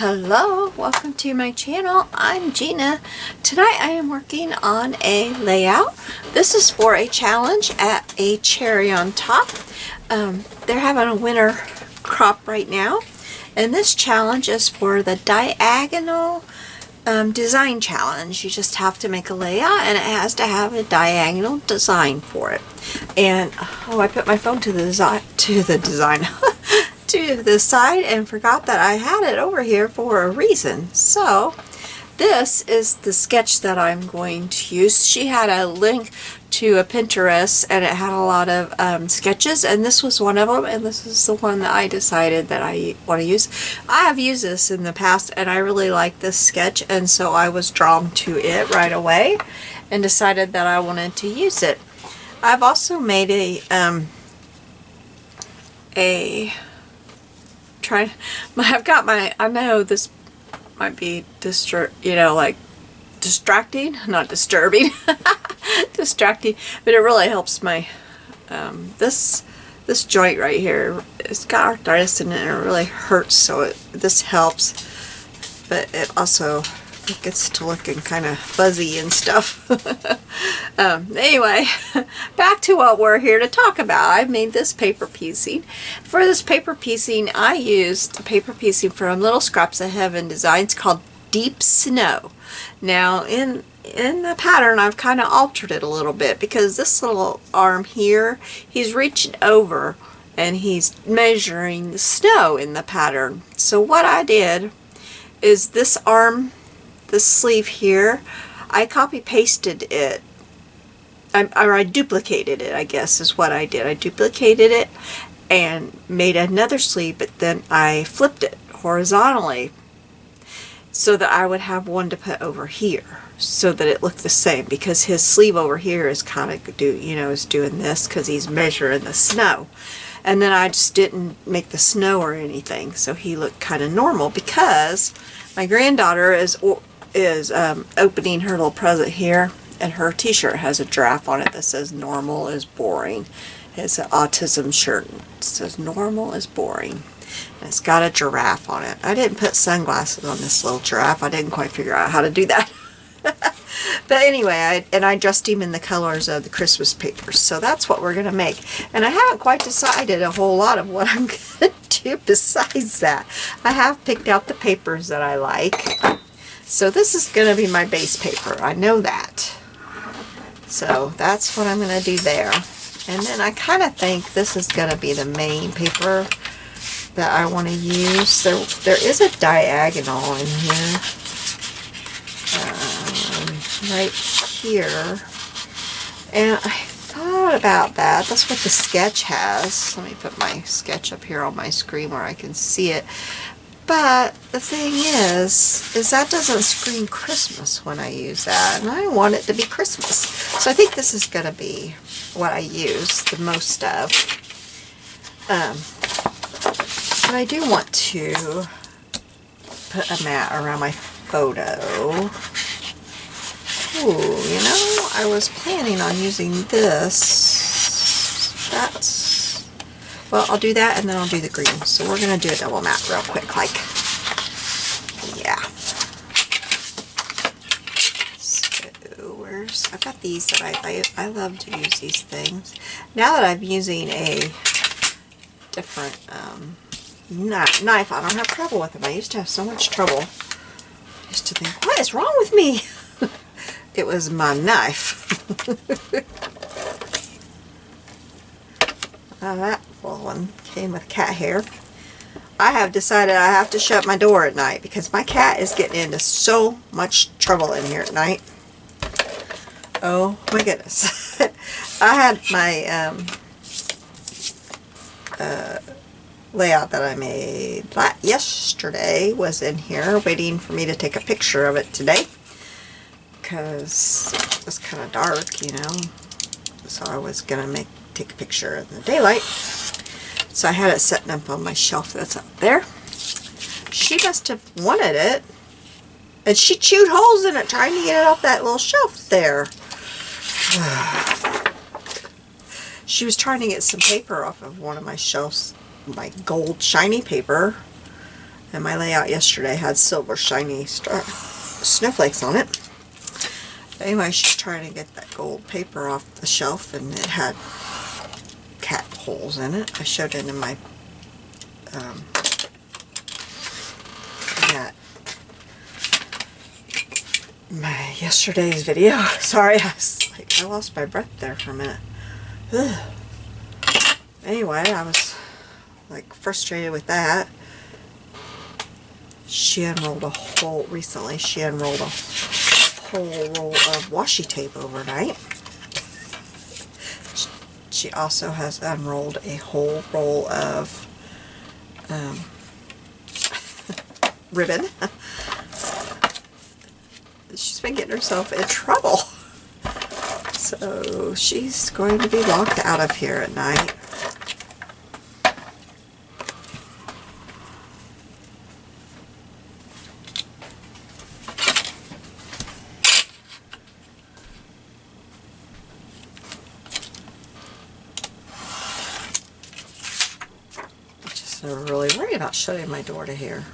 Hello, welcome to my channel. I'm Gina. Tonight I am working on a layout. This is for a challenge at a cherry on top. They're having a winter crop right now, and this challenge is for the diagonal design challenge. You just have to make a layout and it has to have a diagonal design for it. And oh, I put my phone to the design to the side and forgot that I had it over here for a reason. So this is the sketch that I'm going to use. She had a link to a Pinterest and it had a lot of sketches, and this was one of them, and this is the one that I decided that I want to use. I have used this in the past and I really like this sketch, and so I was drawn to it right away and decided that I wanted to use it. I've also made I've got my, I know this might be distracting, not disturbing, distracting, but it really helps my, this joint right here, it's got arthritis in it and it really hurts, so this helps, but it also gets to looking kind of fuzzy and stuff. Anyway, back to what we're here to talk about. I made this paper piecing. For this paper piecing, I used paper piecing from Little Scraps of Heaven Designs called Deep Snow. Now, in the pattern, I've kind of altered it a little bit because this little arm here, he's reaching over and he's measuring the snow in the pattern. So what I did is this arm, this sleeve here, I copy pasted it, or I duplicated it, I guess is what I did. I duplicated it and made another sleeve, but then I flipped it horizontally so that I would have one to put over here so that it looked the same, because his sleeve over here is kind of is doing this because he's measuring the snow. And then I just didn't make the snow or anything, so he looked kind of normal, because my granddaughter is opening her little present here, and her t-shirt has a giraffe on it that says normal is boring. It's an autism shirt. It says normal is boring. And it's got a giraffe on it. I didn't put sunglasses on this little giraffe. I didn't quite figure out how to do that. But anyway, I dressed him in the colors of the Christmas papers. So that's what we're going to make. And I haven't quite decided a whole lot of what I'm going to do besides that. I have picked out the papers that I like. So this is going to be my base paper. I know that. So that's what I'm going to do there. And then I kind of think this is going to be the main paper that I want to use. There is a diagonal in here. Right here. And I thought about that. That's what the sketch has. Let me put my sketch up here on my screen where I can see it. But the thing is that doesn't scream Christmas when I use that, and I want it to be Christmas. So I think this is going to be what I use the most of. But I do want to put a mat around my photo. Ooh, I was planning on using this. Well, I'll do that and then I'll do the green. So we're going to do a double mat real quick, yeah. So I've got these that I love to use these things. Now that I'm using a different knife, I don't have trouble with them. I used to have so much trouble. I used to think, what is wrong with me? It was my knife. That little one came with cat hair. I have decided I have to shut my door at night because my cat is getting into so much trouble in here at night. Oh my goodness. I had my layout that I made yesterday was in here waiting for me to take a picture of it today, because it was kind of dark, so I was gonna take a picture in the daylight. So I had it setting up on my shelf that's up there. She must have wanted it, and she chewed holes in it trying to get it off that little shelf there. She was trying to get some paper off of one of my shelves, my gold shiny paper, And my layout yesterday had silver shiny snowflakes on it. Anyway, she's trying to get that gold paper off the shelf, and it had cat holes in it. I showed it in my yesterday's video. Sorry, I lost my breath there for a minute. Ugh. Anyway, I was like frustrated with that. She unrolled recently she unrolled a whole roll of washi tape overnight. She also has unrolled a whole roll of ribbon. She's been getting herself in trouble. So she's going to be locked out of here at night. I'm really worried about shutting my door to here.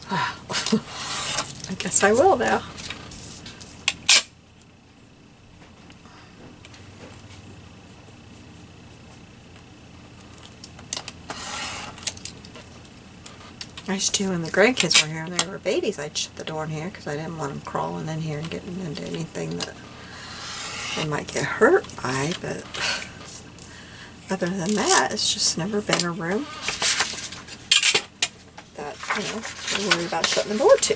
I guess I will now. I used to, when the grandkids were here and they were babies, I'd shut the door in here because I didn't want them crawling in here and getting into anything that they might get hurt by, but other than that, it's just never been a room that, you know, I worry about shutting the door to.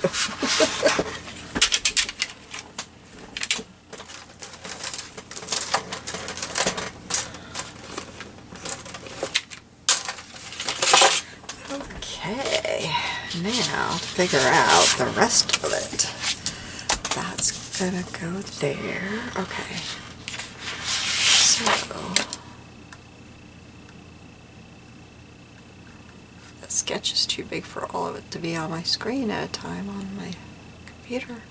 Okay, now figure out the rest of it. That's gonna go there. Okay. So the sketch is too big for all of it to be on my screen at a time on my computer.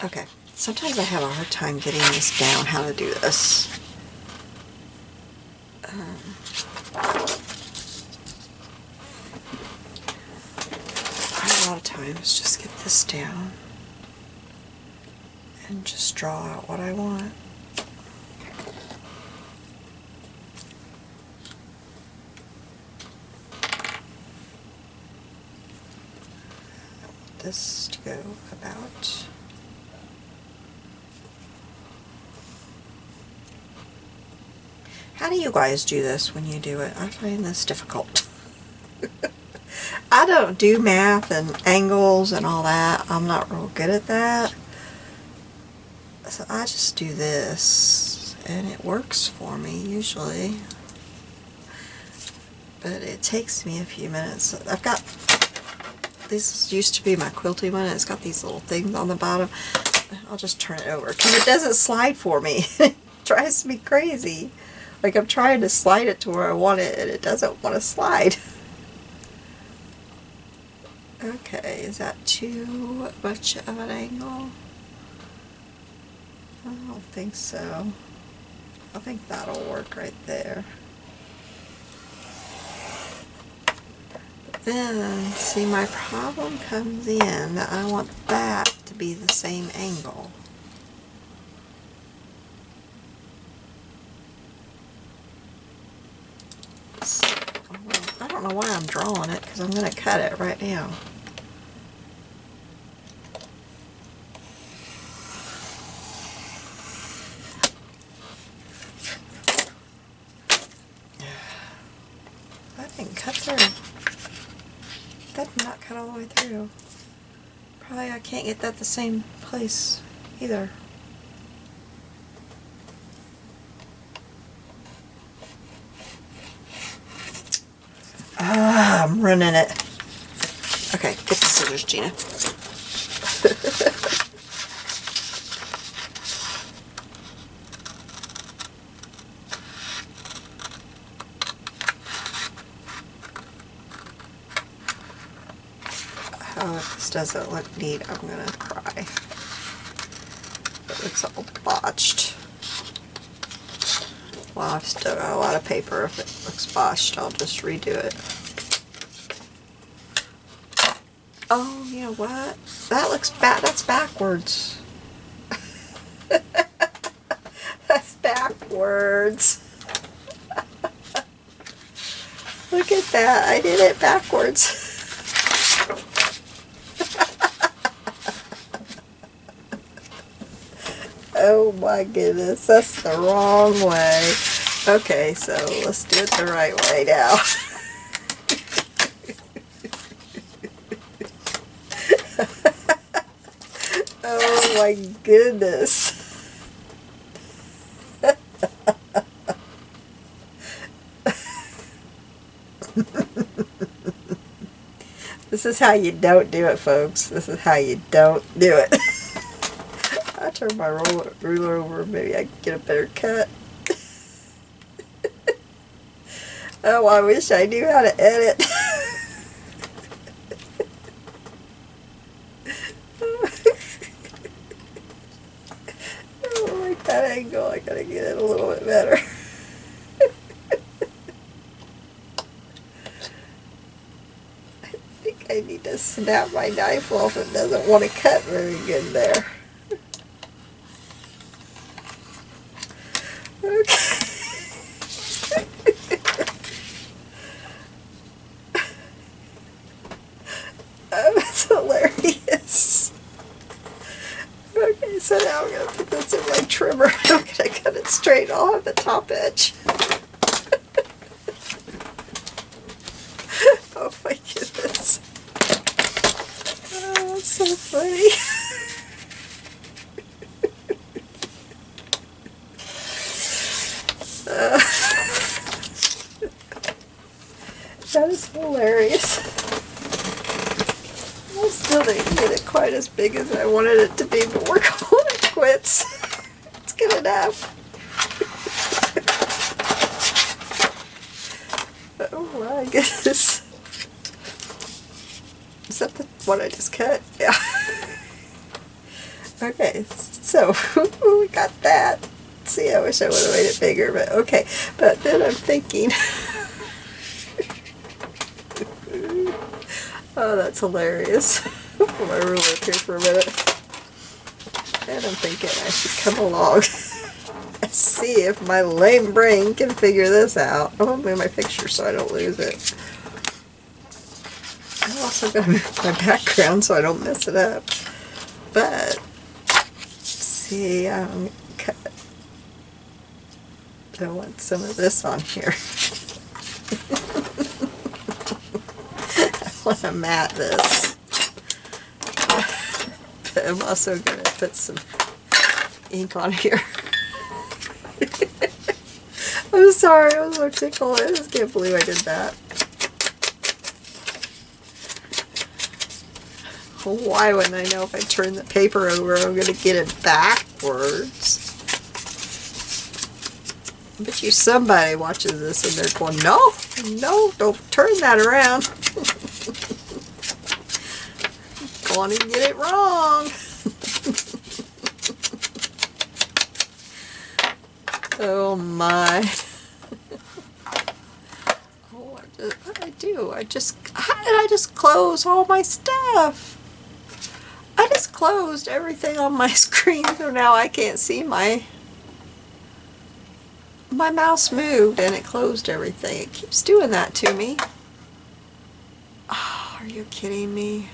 Okay, sometimes I have a hard time getting this down, how to do this. A lot of times just get this down and just draw out what I want. I want this to go about How do you guys do this when you do it? I find this difficult. I don't do math and angles and all that. I'm not real good at that. So I just do this and it works for me usually. But it takes me a few minutes. I've got, this used to be my quilting one, and it's got these little things on the bottom. I'll just turn it over because it doesn't slide for me. It drives me crazy. Like I'm trying to slide it to where I want it and it doesn't want to slide. Okay, is that too much of an angle? I don't think so. I think that'll work right there. But then, see, my problem comes in that I want that to be the same angle. So, I don't know why I'm drawing it, because I'm going to cut it right now. That didn't cut through. That did not cut all the way through. Probably I can't get that the same place either. Ah, I'm running it. Okay, get the scissors, Gina. Oh, if this doesn't look neat, I'm gonna cry. It looks all botched. Well, I've still got a lot of paper. If it looks botched, I'll just redo it. Oh, you know what? That looks bad. That's backwards. That's backwards. Look at that. I did it backwards. Oh my goodness, that's the wrong way. Okay, so let's do it the right way now. Oh my goodness. This is how you don't do it, folks. This is how you don't do it. I turn my ruler over, maybe I can get a better cut. Oh, I wish I knew how to edit. Oh, like that angle, I gotta get it a little bit better. I think I need to snap my knife off. It doesn't want to cut very good there. Okay. Oh, that's hilarious. Okay, so now I'm going to put this in my trimmer. I'm going to cut it straight. I'll have the top edge. Oh my goodness. Oh, that's so funny. That is hilarious. I still didn't get it quite as big as I wanted it to be, but we're calling it quits. It's good enough. Oh my goodness. Is that the one I just cut? Yeah. Okay, so we got that. See, I wish I would have made it bigger, but okay. But then I'm thinking, oh, that's hilarious. Put my ruler up here for a minute. And I'm thinking I should come along and see if my lame brain can figure this out. I'm going to move my picture so I don't lose it. I'm also going to move my background so I don't mess it up. But, see, I'm going to cut. I want some of this on here. I want to mat this. But I'm also going to put some ink on here. I'm sorry, I was so tickled. I just can't believe I did that. Why wouldn't I know if I turn the paper over I'm going to get it backwards? I bet you somebody watches this and they're going, no, don't turn that around. Go on and get it wrong. Oh my. Oh, what did I do? How did I just close all my stuff? I just closed everything on my screen, so now I can't see my mouse moved and it closed everything. It keeps doing that to me. Oh, are you kidding me?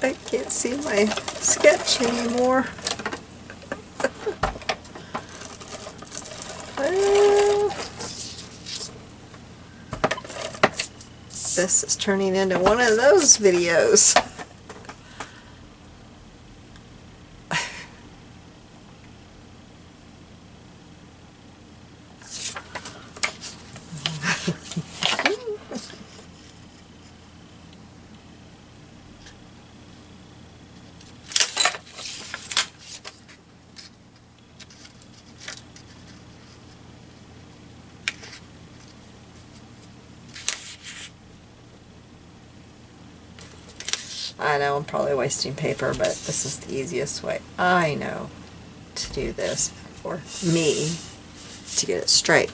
I can't see my sketch anymore. This is turning into one of those videos. I know I'm probably wasting paper, but this is the easiest way I know to do this for me to get it straight.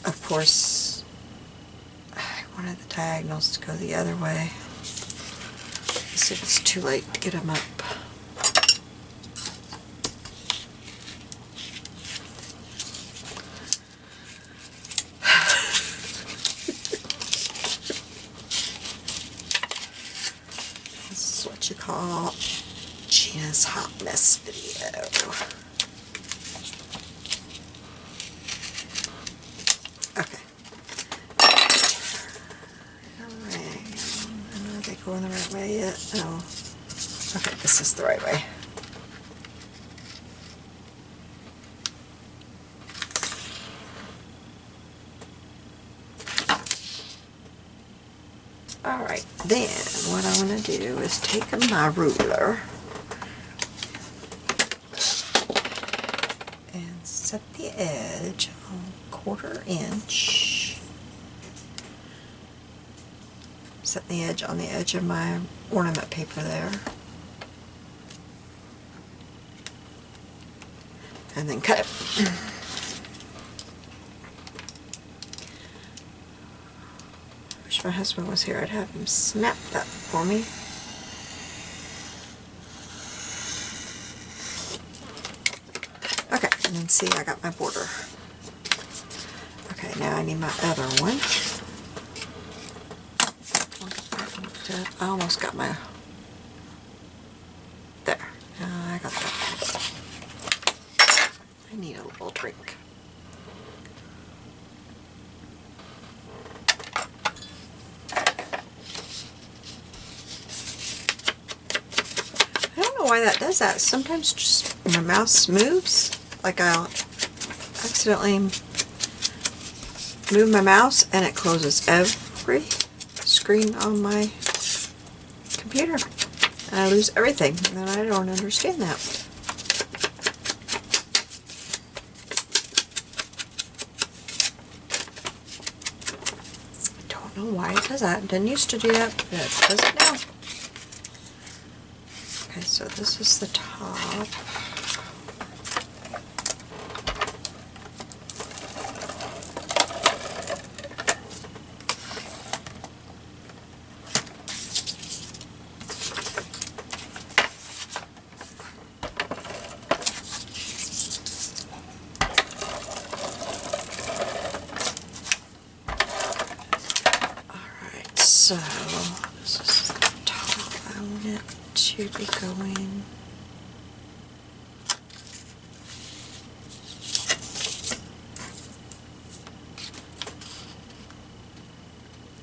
Of course, I wanted the diagonals to go the other way. Let's see if it's too late to get them up. This is what you call Gina's Hot Mess video. Okay. Are they going the right way yet? No. Okay, this is the right way. Alright, then what I want to do is take my ruler and set the edge on 1/4 inch. Set the edge on the edge of my ornament paper there. And then cut it. Wish my husband was here. I'd have him snap that for me. Okay, and then see, I got my border. Okay, now I need my other one. I almost got my... There. I got that. I need a little drink. I don't know why that does that. Sometimes just my mouse moves. Like I'll accidentally move my mouse and it closes every screen on my computer. And I lose everything. And I don't understand that. I don't know why it does that. It didn't used to do that, but it does it now. Okay, so this is the top. So, this is the top. I want it to be going.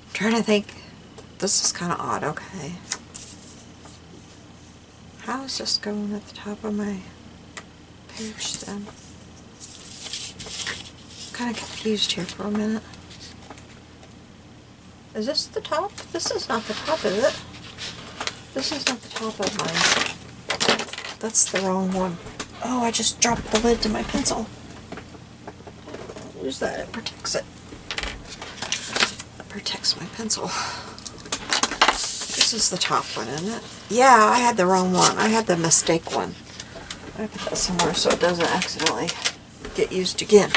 I'm trying to think. This is kind of odd. Okay. How is this going at the top of my page then? Kind of confused here for a minute. Is this the top? This is not the top, is it? This is not the top of mine. That's the wrong one. Oh, I just dropped the lid to my pencil. Use that, it protects it. It protects my pencil. This is the top one, isn't it? Yeah, I had the wrong one. I had the mistake one. I put that somewhere so it doesn't accidentally get used again.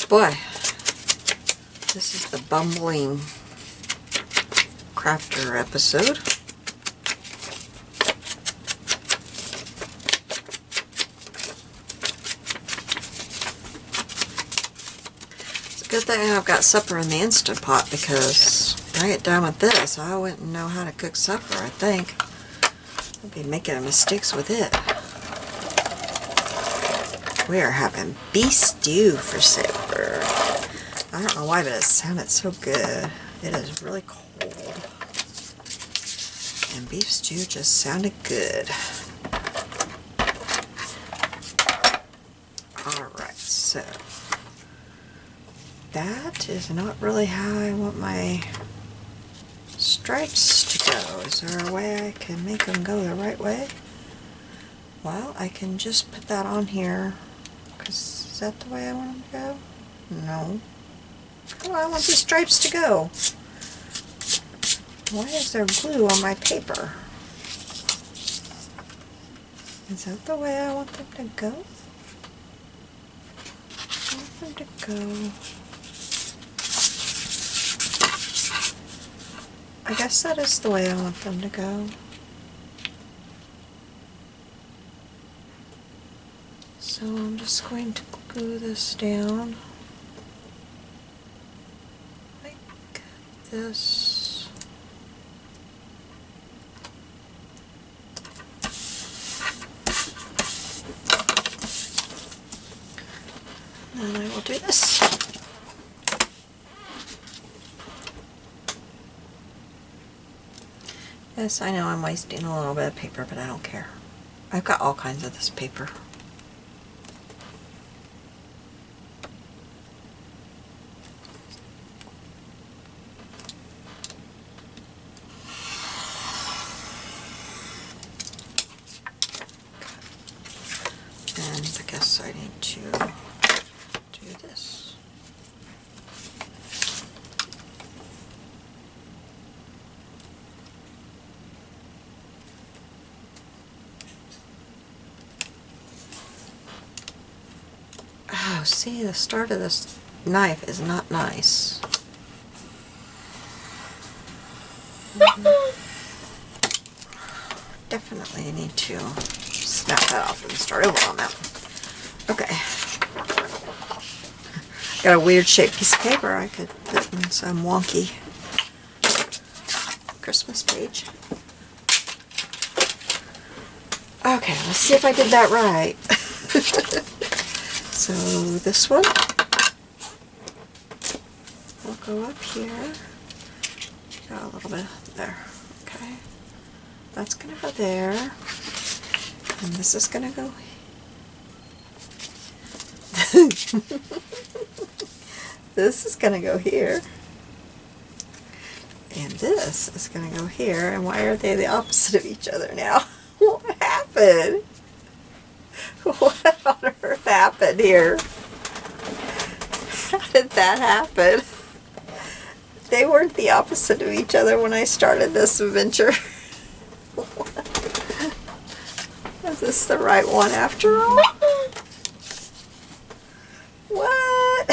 Boy, this is the bumbling crafter episode. It's a good thing I've got supper in the Instant Pot, because when I get done with this, I wouldn't know how to cook supper, I think. I'd be making mistakes with it. We are having beef stew for supper. I don't know why, but it sounded so good. It is really cold. And beef stew just sounded good. Alright, so that is not really how I want my stripes to go. Is there a way I can make them go the right way? Well, I can just put that on here, because is that the way I want them to go? No. How do I want these stripes to go? Why is there glue on my paper? Is that the way I want them to go? I want them to go... I guess that is the way I want them to go. So I'm just going to glue this down like this. And then I will do this. Yes, I know I'm wasting a little bit of paper, but I don't care. I've got all kinds of this paper. And I guess I need to do this. Oh, see, the start of this knife is not nice. Definitely need to snap that off and start over on that one. Okay. Got a weird shaped piece of paper I could put in some wonky Christmas page. Okay, let's see if I did that right. So this one will go up here. Got a little bit there. Okay. That's gonna go there. And this is gonna go this is gonna go here. And this is gonna go here. And why are they the opposite of each other now? What happened? What on earth happened here? How did that happen? They weren't the opposite of each other when I started this adventure. Is this the right one after all? What?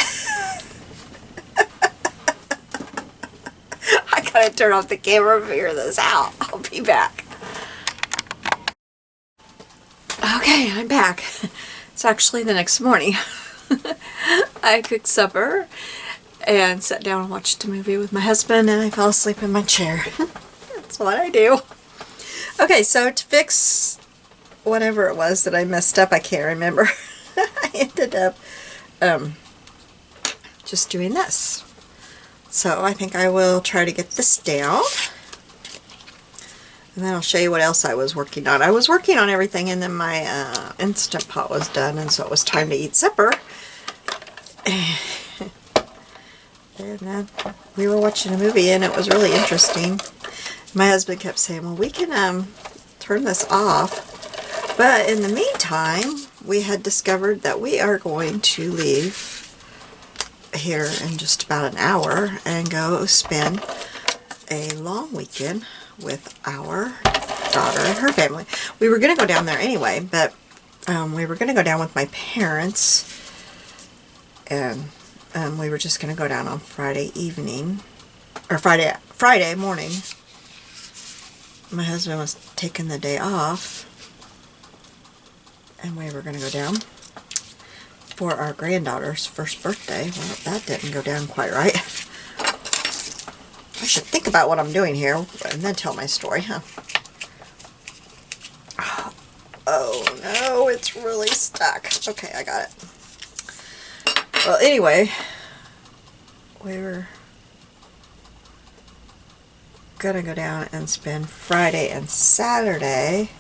I gotta turn off the camera and figure this out. I'll be back. Okay, I'm back. It's actually the next morning. I cooked supper and sat down and watched a movie with my husband, and I fell asleep in my chair. That's what I do. Okay, so to fix whatever it was that I messed up, I can't remember. I ended up just doing this. So I think I will try to get this down. And then I'll show you what else I was working on. I was working on everything, and then my Instant Pot was done, and so it was time to eat supper. And then we were watching a movie, and it was really interesting. My husband kept saying, well, we can turn this off. But in the meantime, we had discovered that we are going to leave here in just about an hour and go spend a long weekend with our daughter and her family. We were going to go down there anyway, but we were going to go down with my parents, and we were just going to go down on Friday evening, or Friday morning. My husband was taking the day off, and we were going to go down for our granddaughter's first birthday. Well, that didn't go down quite right. I should think about what I'm doing here and then tell my story, huh? Oh no, it's really stuck. Okay, I got it. Well, anyway, we were gonna go down and spend Friday and Saturday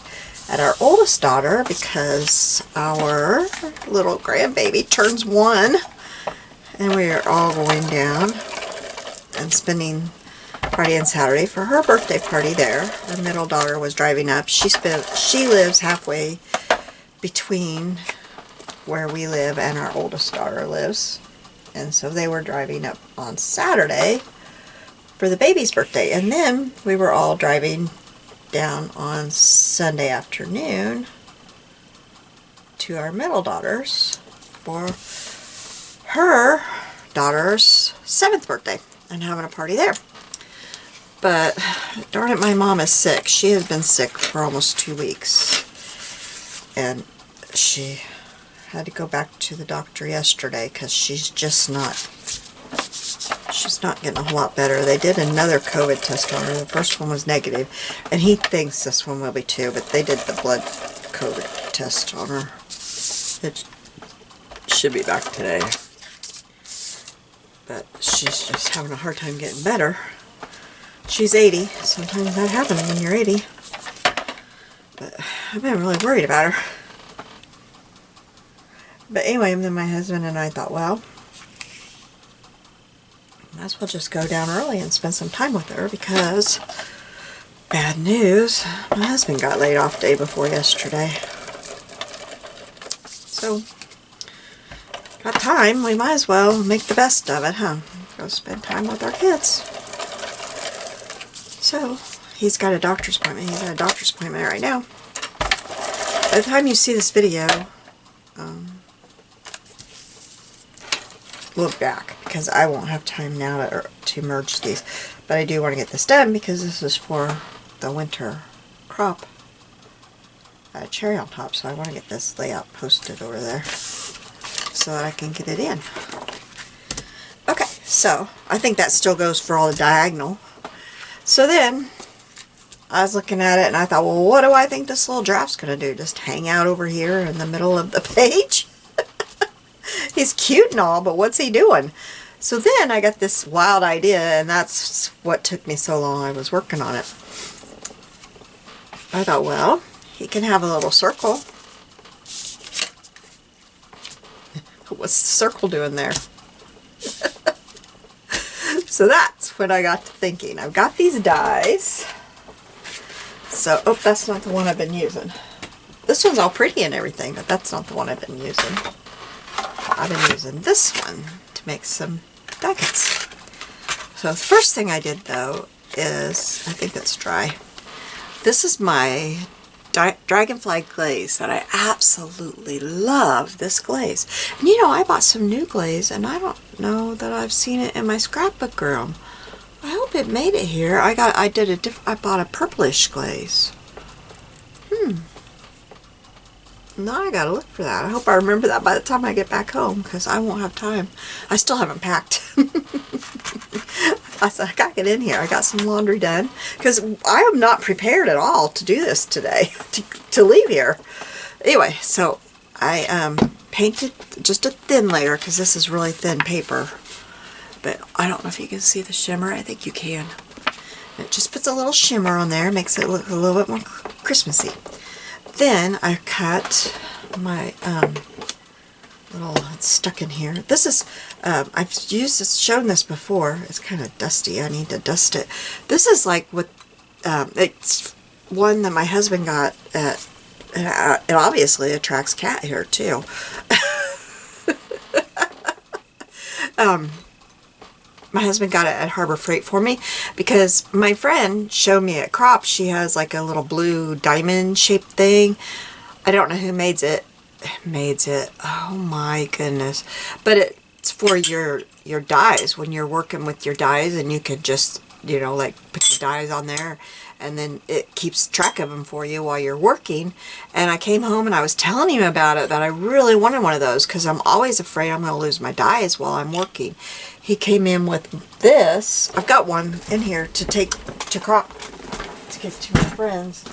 at our oldest daughter, because our little grandbaby turns 1, and we are all going down and spending Friday and Saturday for her birthday party there. Our middle daughter was driving up. She lives halfway between where we live and our oldest daughter lives. And so they were driving up on Saturday for the baby's birthday. And then we were all driving down on Sunday afternoon to our middle daughter's for her daughter's 7th birthday and having a party there. But darn it, my mom is sick. She has been sick for almost 2 weeks. And she had to go back to the doctor yesterday because she's not getting a whole lot better. They did another COVID test on her. The first one was negative, and he thinks this one will be too, but they did the blood COVID test on her. It should be back today. But she's just having a hard time getting better. She's 80. Sometimes that happens when you're 80. But I've been really worried about her. But anyway, then my husband and I thought, well, might as well just go down early and spend some time with her because, bad news, my husband got laid off day before yesterday. So, got time, we might as well make the best of it, huh? Go spend time with our kids. So, he's got a doctor's appointment. He's at a doctor's appointment right now. By the time you see this video, look back, because I won't have time now to merge these. But I do want to get this done because this is for the winter crop. Cherry on top, so I want to get this layout posted over there so that I can get it in. Okay, so I think that still goes for all the diagonal. So then I was looking at it and I thought, well, what do I think this little draft's going to do? Just hang out over here in the middle of the page? He's cute and all, but what's he doing? So then I got this wild idea, and that's what took me so long. I was working on it. I thought, well, he can have a little circle. What's the circle doing there? So that's when I got to thinking. I've got these dies. So, oh, that's not the one I've been using. This one's all pretty and everything, but that's not the one I've been using. I've been using this one to make some die cuts. So the first thing I did though is, I think it's dry. This is my Dragonfly glaze that I absolutely love, this glaze. And you know, I bought some new glaze and I don't know that I've seen it in my scrapbook room. I hope it made it here. I bought a purplish glaze. Now I gotta look for that. I hope I remember that by the time I get back home, because I won't have time. I still haven't packed. I said, I gotta get in here. I got some laundry done, because I am not prepared at all to do this today, to leave here. Anyway, so I painted just a thin layer, because this is really thin paper. But I don't know if you can see the shimmer. I think you can. It just puts a little shimmer on there, makes it look a little bit more Christmassy. Then I cut my little, it's stuck in here. This is, I've used this, shown this before. It's kind of dusty. I need to dust it. This is like what, it's one that my husband got at, it obviously attracts cat hair too. My husband got it at Harbor Freight for me because my friend showed me at Crop. She has like a little blue diamond shaped thing. I don't know who made it. Oh my goodness. But it's for your dies when you're working with your dies, and you can just, you know, like put your dies on there and then it keeps track of them for you while you're working. And I came home and I was telling him about it, that I really wanted one of those because I'm always afraid I'm going to lose my dies while I'm working. He came in with this. I've got one in here to take to Crop to give to my friends.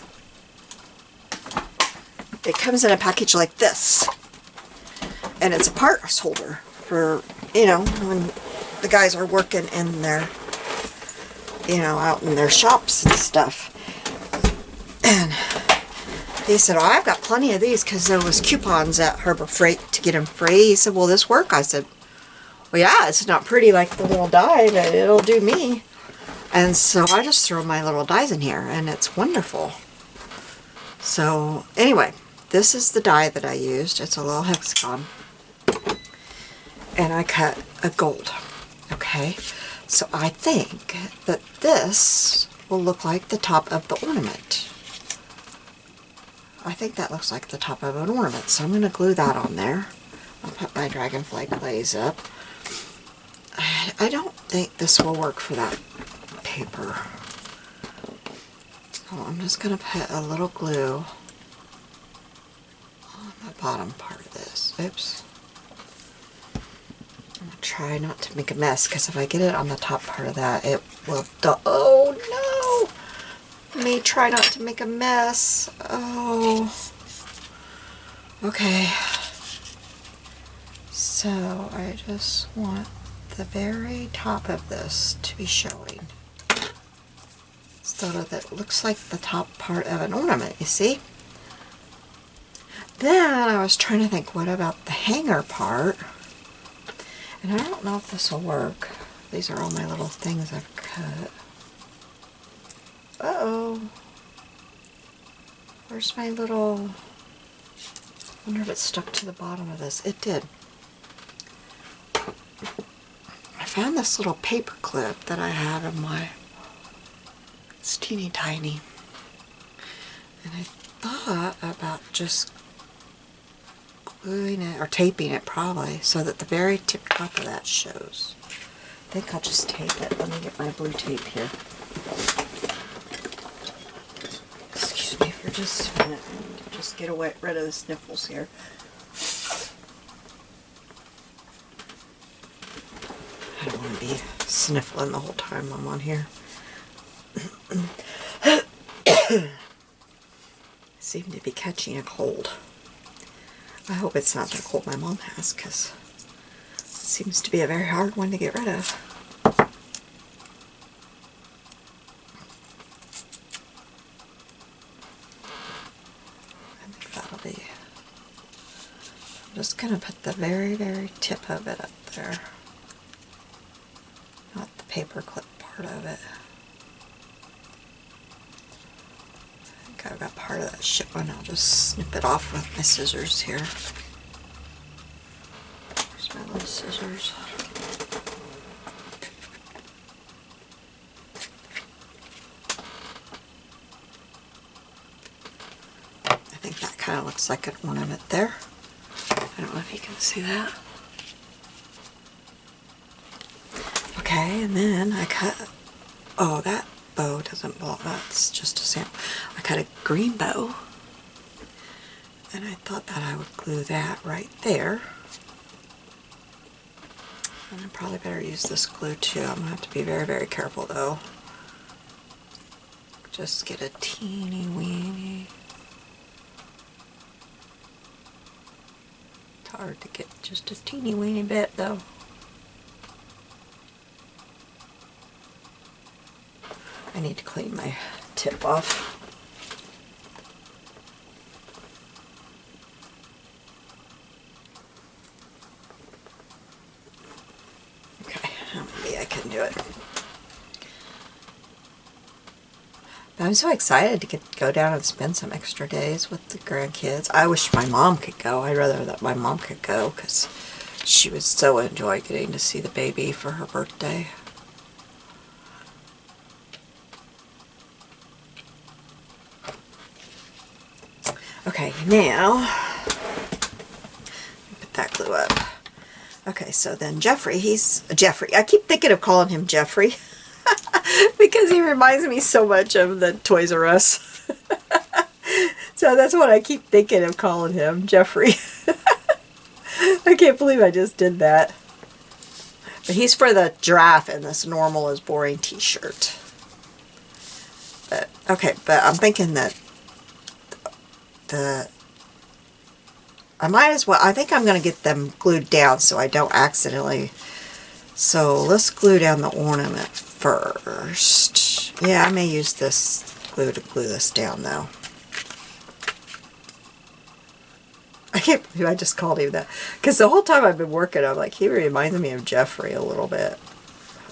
It comes in a package like this, and it's a parts holder for, you know, when the guys are working in their, you know, out in their shops and stuff. And he said, oh, I've got plenty of these because there was coupons at Harbor Freight to get them free. He said, will this work? I said, well, yeah, it's not pretty like the little die, but it'll do me. And so I just throw my little dies in here, and it's wonderful. So anyway, this is the die that I used. It's a little hexagon. And I cut a gold. Okay, so I think that this will look like the top of the ornament. I think that looks like the top of an ornament, so I'm going to glue that on there. I'll put my dragonfly glaze up. I don't think this will work for that paper. So I'm just going to put a little glue on the bottom part of this. Oops. I'm going to try not to make a mess, because if I get it on the top part of that, it will... Oh no! Let me try not to make a mess. Oh. Okay. So I just want the very top of this to be showing, so that it looks like the top part of an ornament, you see? Then I was trying to think, what about the hanger part? And I don't know if this will work. These are all my little things I've cut. Uh-oh. Where's my little... I wonder if it stuck to the bottom of this. It did. I found this little paper clip that I have in my... It's teeny tiny. And I thought about just gluing it, or taping it probably, so that the very tip top of that shows. I think I'll just tape it. Let me get my blue tape here. Excuse me for just a minute. Just get rid of the sniffles here. I don't want to be sniffling the whole time I'm on here. I seem to be catching a cold. I hope it's not the cold my mom has, because it seems to be a very hard one to get rid of. I think that'll be... I'm just going to put the very, very tip of it up there. Not the paper clip part of it. I think I've got part of that shit one. I'll just snip it off with my scissors here. Where's my little scissors? I think that kind of looks like an ornament there. I don't know if you can see that. Okay, and then I cut, oh, that bow doesn't belong, that's just a sample. I cut a green bow, and I thought that I would glue that right there. And I probably better use this glue too. I'm going to have to be very, very careful though. Just get a teeny weeny. It's hard to get just a teeny weeny bit though. I need to clean my tip off. Okay, maybe I can do it. But I'm so excited to go down and spend some extra days with the grandkids. I wish my mom could go. I'd rather that my mom could go, because she would so enjoy getting to see the baby for her birthday. Okay, now, put that glue up. Okay, so then Jeffrey, I keep thinking of calling him Jeffrey because he reminds me so much of the Toys R Us. So that's what I keep thinking of calling him, Jeffrey. I can't believe I just did that. But he's for the giraffe in this normal is boring t-shirt. But, okay, but I'm thinking that I might as well, I think I'm going to get them glued down so I don't accidentally, so let's glue down the ornament first. Yeah, I may use this glue to glue this down though. I can't believe I just called him that, because the whole time I've been working, I'm like, he reminds me of Jeffrey a little bit,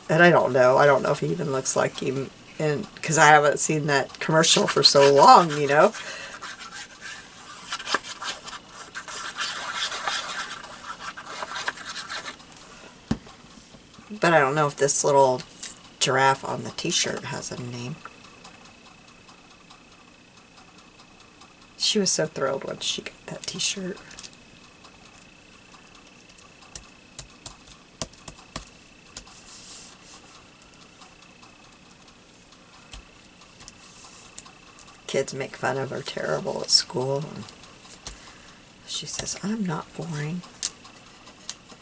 and I don't know if he even looks like him, and because I haven't seen that commercial for so long, you know. But I don't know if this little giraffe on the t-shirt has a name. She was so thrilled when she got that t-shirt. Kids make fun of her terrible at school. And she says, I'm not boring.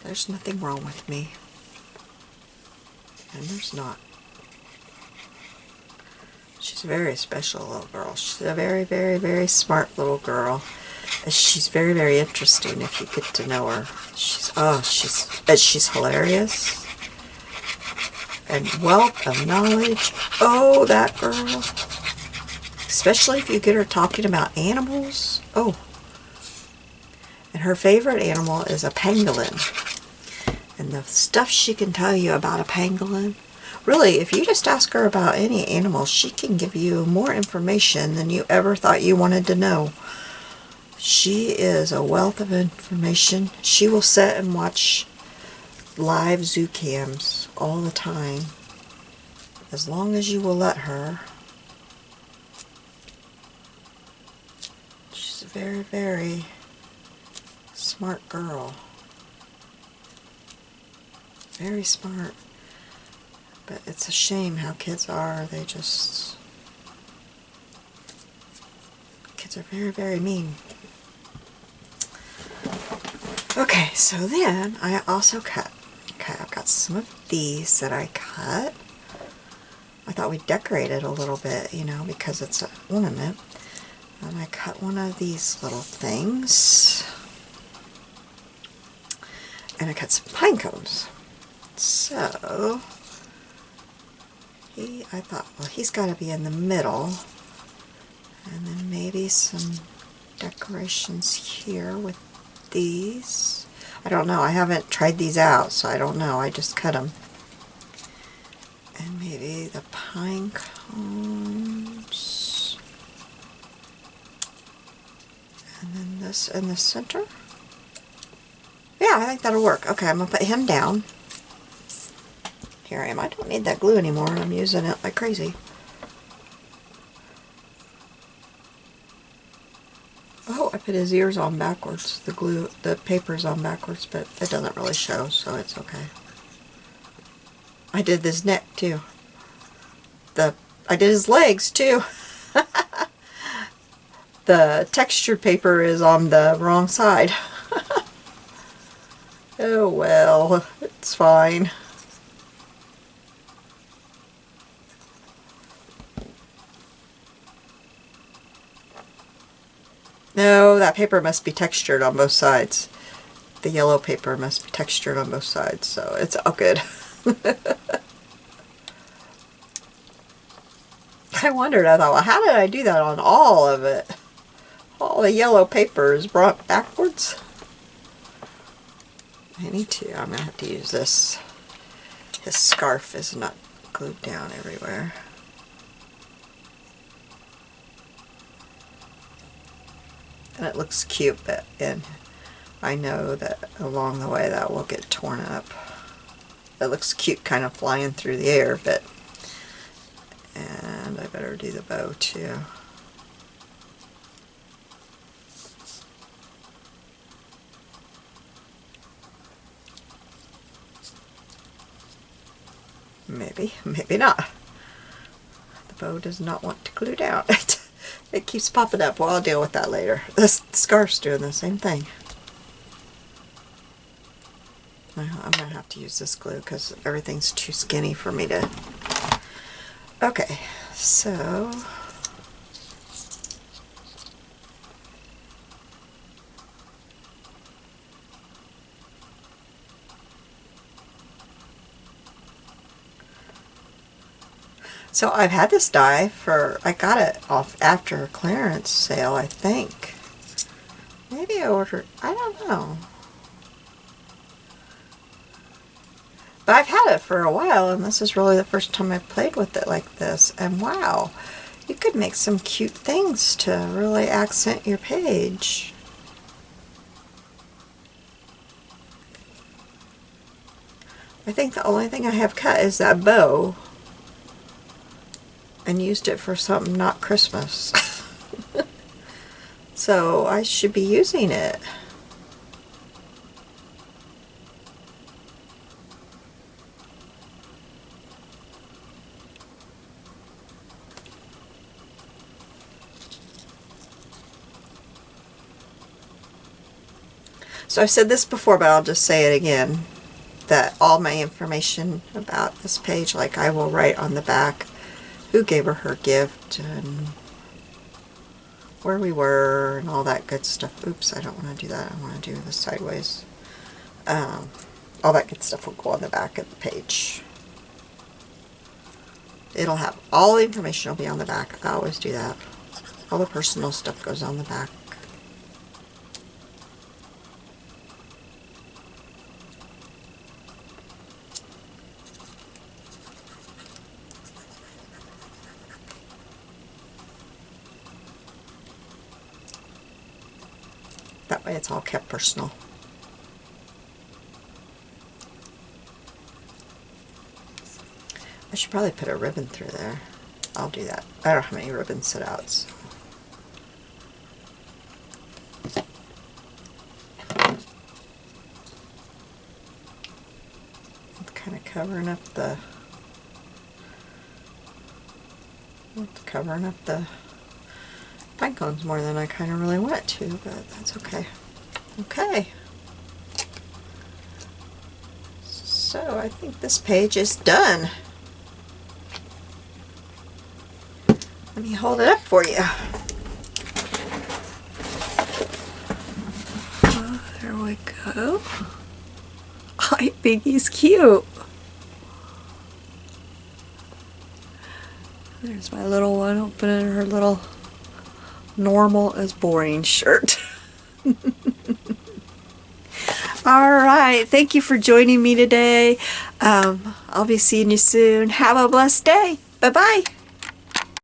There's nothing wrong with me. And there's not. She's a very special little girl. She's a very, very, very smart little girl. She's very, very interesting if you get to know her. She's hilarious. And wealth of knowledge. Oh, that girl. Especially if you get her talking about animals. Oh. And her favorite animal is a pangolin. And the stuff she can tell you about a pangolin. Really, if you just ask her about any animal, she can give you more information than you ever thought you wanted to know. She is a wealth of information. She will sit and watch live zoo cams all the time. As long as you will let her. She's a very, very smart girl. Very smart. But it's a shame how kids are. Kids are very, very mean. Okay, so then I also cut. Okay, I've got some of these that I cut. I thought we'd decorate it a little bit, you know, because it's an ornament. And I cut one of these little things. And I cut some pine cones. So, I thought, well, he's got to be in the middle. And then maybe some decorations here with these. I don't know. I haven't tried these out, so I don't know. I just cut them. And maybe the pine cones. And then this in the center. Yeah, I think that'll work. Okay, I'm going to put him down. Here I am. I don't need that glue anymore. I'm using it like crazy. Oh, I put his ears on backwards. The paper's on backwards, but it doesn't really show, so it's okay. I did this neck too. I did his legs too. The textured paper is on the wrong side. Oh well, it's fine. No, that paper must be textured on both sides. The yellow paper must be textured on both sides, so it's all good. I wondered, I thought, well, how did I do that on all of it? All the yellow paper is brought backwards. I need to, I'm going to have to use this. His scarf is not glued down everywhere. And it looks cute, but I know that along the way that will get torn up. It looks cute kind of flying through the air, but... And I better do the bow too. Maybe, maybe not. The bow does not want to glue down. It keeps popping up. Well, I'll deal with that later. This scarf's doing the same thing. I'm going to have to use this glue because everything's too skinny for me to... Okay, so... So I've had this die for, I got it off after a clearance sale, I think. Maybe I ordered, I don't know. But I've had it for a while, and this is really the first time I've played with it like this. And wow, you could make some cute things to really accent your page. I think the only thing I have cut is that bow, and used it for something not Christmas. So I should be using it. So I've said this before, but I'll just say it again, that all my information about this page, like I will write on the back who gave her gift and where we were and all that good stuff. Oops, I don't want to do that. I want to do this sideways. All that good stuff will go on the back of the page. It'll have all the information will be on the back. I always do that. All the personal stuff goes on the back. That way it's all kept personal. I should probably put a ribbon through there. I'll do that. I don't have any ribbons set out. So. Kind of covering up the pine cones more than I kind of really want it to, but that's okay. Okay. So I think this page is done. Let me hold it up for you. Oh, there we go. I think he's cute. There's my little one opening her little normal is boring shirt. Alright, thank you for joining me today. I'll be seeing you soon. Have a blessed day. Bye-bye.